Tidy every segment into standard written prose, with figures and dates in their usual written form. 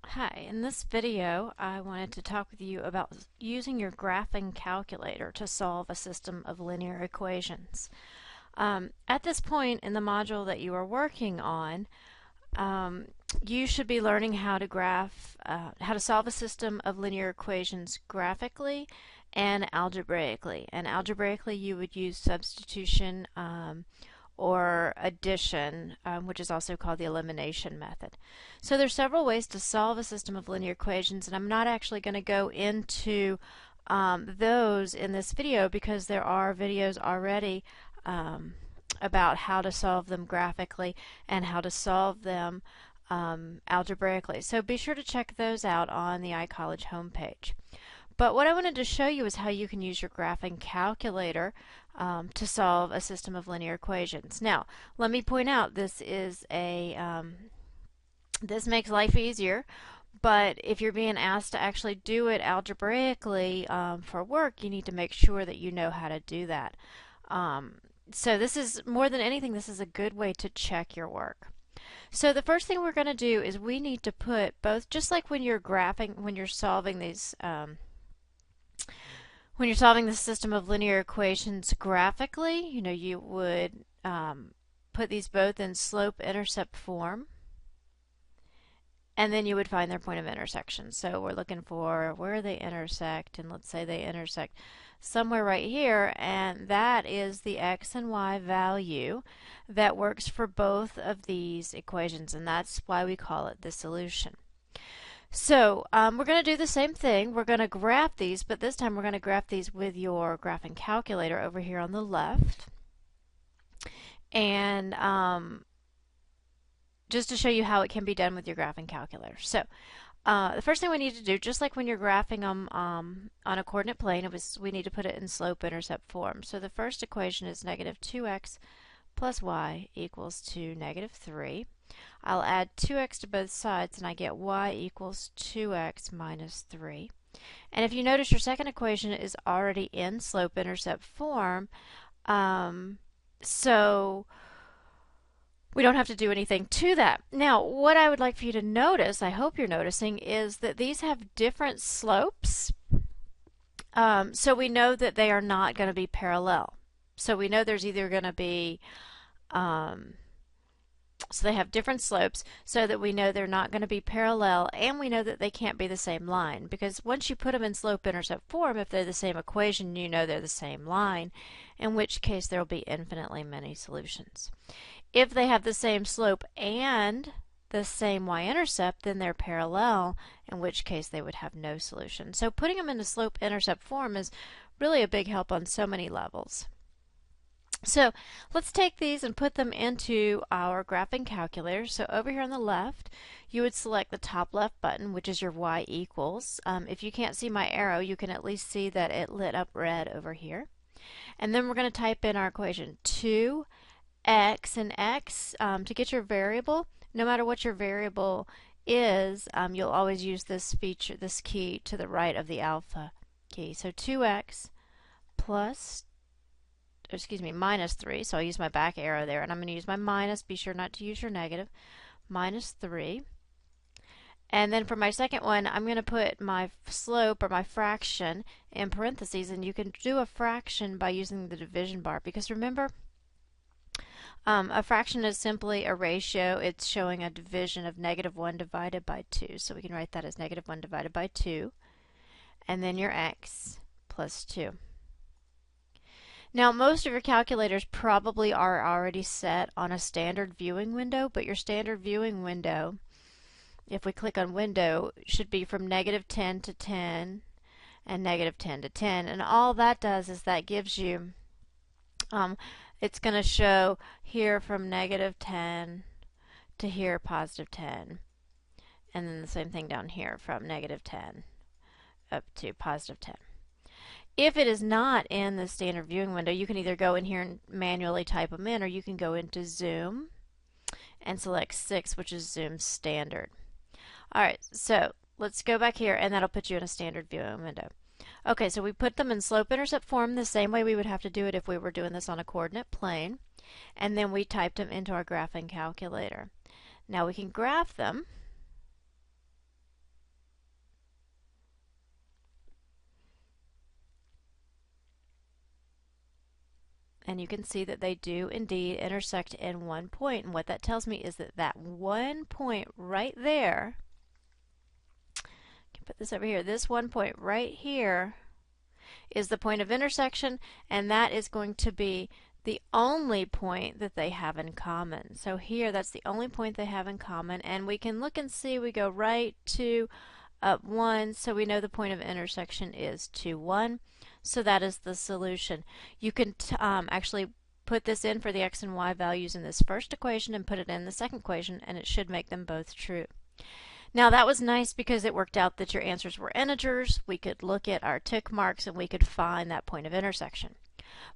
Hi, in this video I wanted to talk with you about using your graphing calculator to solve a system of linear equations. At this point in the module that you are working on, you should be learning how to solve a system of linear equations graphically and algebraically. And algebraically you would use substitution or addition, which is also called the elimination method. So there's several ways to solve a system of linear equations, and I'm not actually going to go into those in this video because there are videos already about how to solve them graphically and how to solve them algebraically. So be sure to check those out on the iCollege homepage. But what I wanted to show you is how you can use your graphing calculator to solve a system of linear equations. Now, let me point out this makes life easier, but if you're being asked to actually do it algebraically for work, you need to make sure that you know how to do that. So this is, more than anything, this is a good way to check your work. So the first thing we're going to do is we need to put both, just like when you're solving these when you're solving the system of linear equations graphically, you would put these both in slope-intercept form, and then you would find their point of intersection. So we're looking for where they intersect, and let's say they intersect somewhere right here, and that is the x and y value that works for both of these equations, and that's why we call it the solution. So we're going to do the same thing. We're going to graph these, but this time we're going to graph these with your graphing calculator over here on the left. And just to show you how it can be done with your graphing calculator. So the first thing we need to do, just like when you're graphing them on a coordinate plane, we need to put it in slope-intercept form. So the first equation is negative 2x plus y equals to negative 3. I'll add 2x to both sides and I get y equals 2x minus 3. And if you notice, your second equation is already in slope-intercept form, so we don't have to do anything to that. Now, what I would like for you to notice, I hope you're noticing, is that these have different slopes. So we know that they are not going to be parallel. So we know there's either going to be so they have different slopes, so that we know they're not going to be parallel, and we know that they can't be the same line, because once you put them in slope-intercept form, if they're the same equation, you know they're the same line, in which case there will be infinitely many solutions. If they have the same slope and the same y-intercept, then they're parallel, in which case they would have no solution. So putting them into slope-intercept form is really a big help on so many levels. So let's take these and put them into our graphing calculator. So over here on the left, you would select the top left button, which is your y equals. If you can't see my arrow, you can at least see that it lit up red over here. And then we're going to type in our equation 2x and x to get your variable. No matter what your variable is, you'll always use this key to the right of the alpha key. So 2x minus 3, so I'll use my back arrow there, and I'm going to use my minus. Be sure not to use your negative. Minus 3. And then for my second one, I'm going to put my slope, or my fraction, in parentheses, and you can do a fraction by using the division bar, because remember, a fraction is simply a ratio. It's showing a division of negative 1 divided by 2, so we can write that as negative 1 divided by 2, and then your x plus 2. Now, most of your calculators probably are already set on a standard viewing window, but your standard viewing window, if we click on window, should be from negative 10 to 10 and negative 10 to 10. And all that does is that gives you, it's going to show here from negative 10 to here positive 10. And then the same thing down here from negative 10 up to positive 10. If it is not in the standard viewing window, you can either go in here and manually type them in, or you can go into Zoom and select 6, which is Zoom standard. Alright, so let's go back here, and that'll put you in a standard viewing window. Okay, so we put them in slope-intercept form the same way we would have to do it if we were doing this on a coordinate plane, and then we typed them into our graphing calculator. Now we can graph them. And you can see that they do indeed intersect in one point. And what that tells me is that that one point right there, I can put this over here, this one point right here is the point of intersection, and that is going to be the only point that they have in common. So here, that's the only point they have in common, and we can look and see, we go right to up 1, so we know the point of intersection is 2, 1. So that is the solution. You can actually put this in for the x and y values in this first equation and put it in the second equation, and it should make them both true. Now that was nice because it worked out that your answers were integers. We could look at our tick marks and we could find that point of intersection.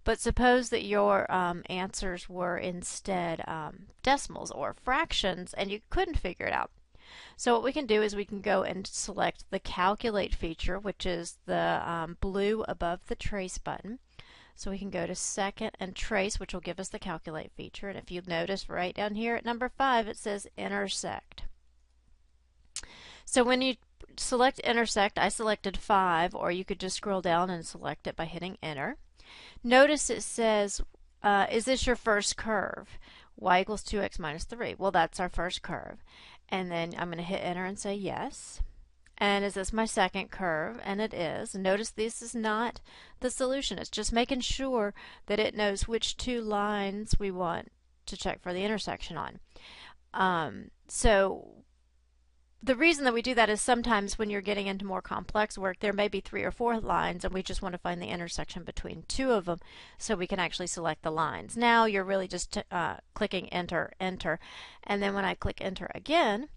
But suppose that your answers were instead decimals or fractions and you couldn't figure it out. So what we can do is we can go and select the calculate feature, which is the blue above the trace button. So we can go to second and trace, which will give us the calculate feature. And if you notice right down here at number 5, it says intersect. So when you select intersect, I selected 5, or you could just scroll down and select it by hitting enter. Notice it says, is this your first curve? Y equals 2x minus 3. Well, that's our first curve. And then I'm going to hit enter and say yes. And is this my second curve? And it is. Notice this is not the solution. It's just making sure that it knows which two lines we want to check for the intersection on. So the reason that we do that is sometimes when you're getting into more complex work, there may be 3 or 4 lines and we just want to find the intersection between 2 of them so we can actually select the lines. Now you're really just clicking enter, enter, and then when I click enter again,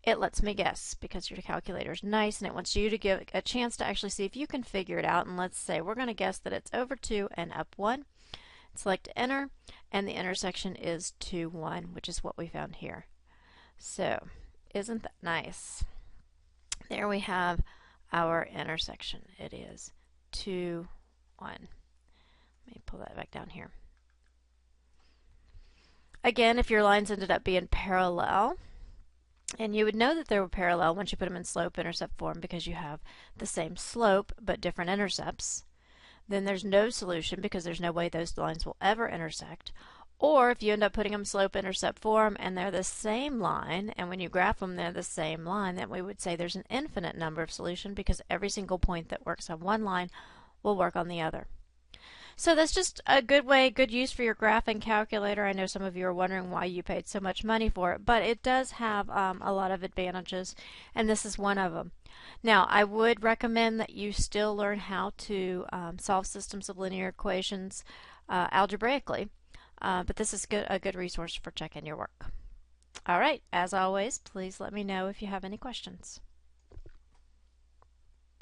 it lets me guess because your calculator is nice and it wants you to give a chance to actually see if you can figure it out. And let's say we're going to guess that it's over 2 and up 1. Select enter, and the intersection is 2, 1, which is what we found here. So isn't that nice? There we have our intersection. It is 2, 1. Let me pull that back down here. Again, if your lines ended up being parallel, and you would know that they were parallel once you put them in slope-intercept form because you have the same slope but different intercepts, then there's no solution because there's no way those lines will ever intersect. Or if you end up putting them slope-intercept form and they're the same line, and when you graph them they're the same line, then we would say there's an infinite number of solutions because every single point that works on one line will work on the other. So that's just a good way, good use for your graphing calculator. I know some of you are wondering why you paid so much money for it, but it does have a lot of advantages, and this is one of them. Now, I would recommend that you still learn how to solve systems of linear equations algebraically. But this is a good resource for checking your work. All right, as always, please let me know if you have any questions.